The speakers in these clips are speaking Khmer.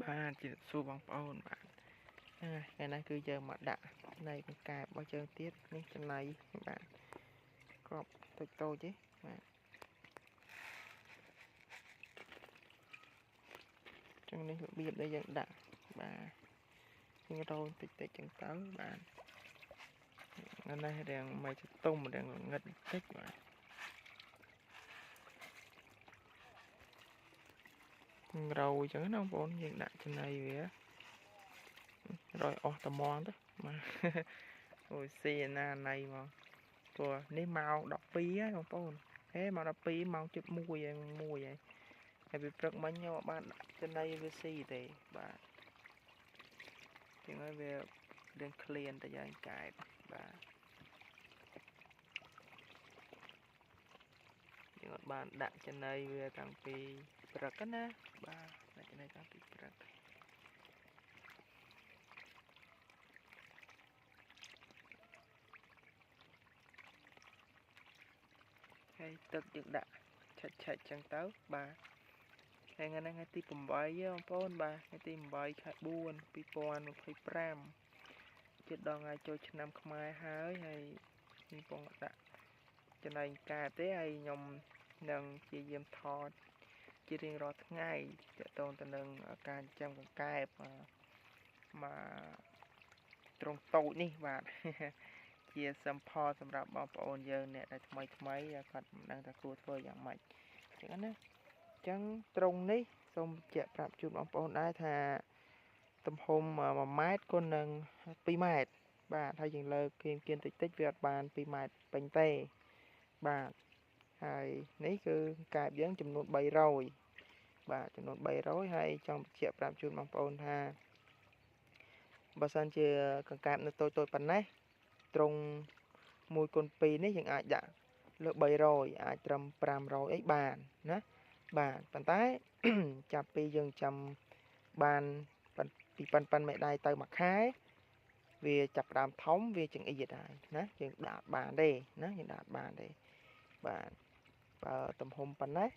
បាទជាសួរបងប្អូនបាទថ្ងៃនេះគឺយើងមកដាក់នៃបង្កែបរបស់យើងទៀតនេះចំណៃបាទក្របតូចទេបាទចឹងនេះរបៀបដែលយើងដាក់បាទយើងរោយតិចចឹងទៅបាទថ្ងៃនេះរៀងមិនទុំរៀងងឹតបន្តិចបាទរោយចឹងណាបងប្អូនយើងដាក់ចំណៃវារយអស់ត្មងទៅបាទអូយស៊ីណាណៃមកព្រោះនេះម៉ោង12ហើយបងប្អូនហេម៉ោង12ម៉ោងជិត1ហើយហើយវាព្រឹកមិញខ្ញុំបានចំណៃវាស៊ីទេបាទចឹងហើយវារៀងក្លៀនតែយ៉ាងកែបបាទយើងអត់បានដាក់ចំណៃវាតាំងពីព្រឹកណាបាទដាក់ចំណៃតាំងពីព្រឹកហើយទឹកយើងដាក់ឆិតចឹងទៅបាទថ្ងៃនេះថ្ងៃទី8បងប្អូនបាទថ្ងៃទី8ខែ4 2025ជិតដល់ថ្ងៃចូលឆ្នាំខ្មែរហើយខ្ញុំកំពុងដាក់ចំណែងកែបទេហើយខ្ញុំនឹងព្យាយាមថតជារៀងរាល់ថ្ងៃទាក់ទងទៅនឹងការចិញ្ចឹមកង្កែបមកត្រង់តូចនេះបាទជាsimpleសម្រាប់បងប្អូនយើងអ្នកដែលថ្មីគាត់មិនដឹងថាគួរធ្វើយ៉ាងម៉េចចឹងណាអញ្ចឹងត្រង់នេះសូមបញ្ជាក់ប្រាប់ជូនបងប្អូនដែរថាទំហំ1ម៉ែត្រគុណនឹង2ម៉ែត្របាទហើយយើងលើកគៀនតិចវាអត់បាន2ម៉ែត្រពេញទេបាទហើយនេះគឺកែបយើងចំនួន300បាទចំនួន300ហើយចង់បញ្ជាក់ប្រាប់ជូនបងប្អូនថាបើសិនជាកង្កែបនៅតូចប៉ុណ្ណេះត្រង់1x2នេះយើងអាចដាក់លើ300អាចត្រឹម500អីបានណាបាទប៉ុន្តែចាប់ពីយើងចាំបានពីប៉ុនមេដៃទៅមួយខែវាចាប់ផ្ដើមធំវាចង្អៀតហើយណាយើងដាក់បានទេណាយើងដាក់បានទេបាទបើទំហំប៉ុណ្ណេះ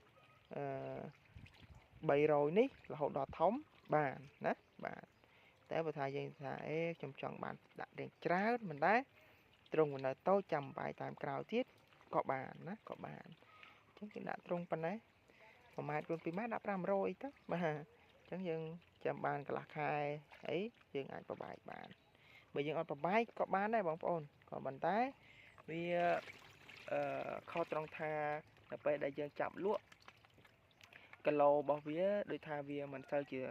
300នេះរហូតដល់ធំបានណាបាទតែបើថាយើងថាខ្ញុំចង់បានដាក់រៀងច្រើនមិនដែរត្រង់នៅតូចចាំបាយតាមក្រោយទៀតក៏បានណាក៏បានអញ្ចឹងគេដាក់ត្រង់ប៉ុណ្ណេះ1ម៉ែត្រគុណ2ម៉ែត្រដាក់500ទៅបាទអញ្ចឹងយើងចាំបានកន្លះខែអីយើងអាចប្របែកបានបើយើងអត់ប្របែកក៏បានដែរបងប្អូនក៏ប៉ុន្តែវាខុសត្រង់ថានៅពេលដែលយើងចាប់លក់គីឡូរបស់វាដូចថាវាមិនសូវជា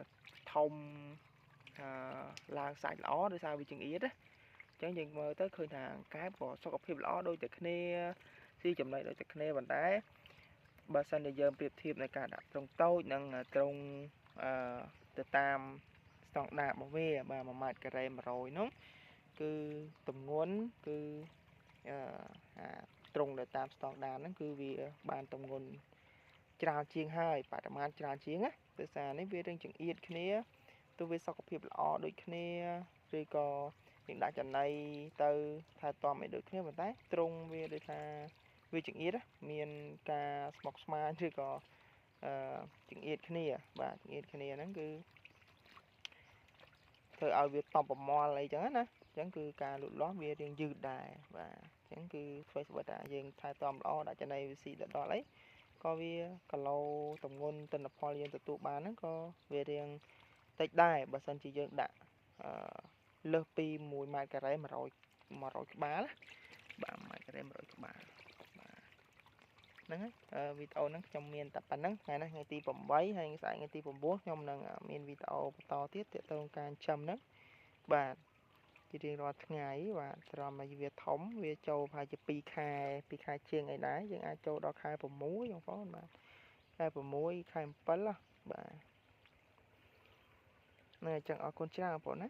ធំឡើងសាច់ល្អដោយសារវាចង្អៀតណាអញ្ចឹងយើងមើលទៅឃើញថាកែបក៏សុខភាពល្អដូចតែគ្នាស៊ីចំណីដូចតែគ្នាប៉ុន្តែបើសិនជាយើងប្រៀបធៀបនៅការដាក់ត្រង់តូចនិងត្រង់ទៅតាមស្តង់ដាររបស់វាបាទ1ម៉ែត្រការ៉េ100នោះគឺទម្ងន់គឺត្រង់ទៅតាមស្តង់ដារហ្នឹងគឺវាបានទម្ងន់ច្រើនជាងហើយបរិមាណច្រើនជាងណាដោយសារនេះវារឿងចង្អៀតគ្នាទោះវាសុខភាពល្អដូចគ្នាឬក៏យើងដាក់ចំណីទៅថែទាំឲ្យដូចគ្នាប៉ុន្តែត្រង់វាដូចថាវាចង្អៀតមានការស្មុគស្មាញឬក៏ចង្អៀតគ្នាបាទចង្អៀតគ្នាហ្នឹងគឺធ្វើឲ្យវាតបប្រមល់អីចឹងណាអញ្ចឹងគឺការលូតលាស់វារៀងយឺតដែរបាទអញ្ចឹងគឺធ្វើស្បិតថាយើងថែទាំល្អដាក់ចំណីវាស៊ីដល់អីក៏វាគីឡូទម្ងន់ទិន្នផលយើងទទួលបានហ្នឹងក៏វារៀងតិចដែរបើសិនជាយើងដាក់លើសពី1ម៉ែត្រការ៉េ100ក្បាលបាទ1ម៉ែត្រការ៉េ100ក្បាលបាទហ្នឹងហើយវីដេអូហ្នឹងខ្ញុំមានតែប៉ុណ្្នឹងថ្ងៃនេះថ្ងៃទី8ហើយស្អែកថ្ងៃទី9ខ្ញុំនឹងមានវីដេអូបន្តទៀតទាក់ទងការចិញ្ចឹមហ្នឹងបាទជារៀងរាល់ថ្ងៃបាទត្រឹមឲ្យវាធំវាចូលប្រហែលជា2ខែជាងអីដែរយើងអាចចូលដល់ខែ6បងប្អូនបាទខែ6ខែ7បាទហ្នឹងអញ្ចឹងអរគុណច្រើនបងប្អូនណា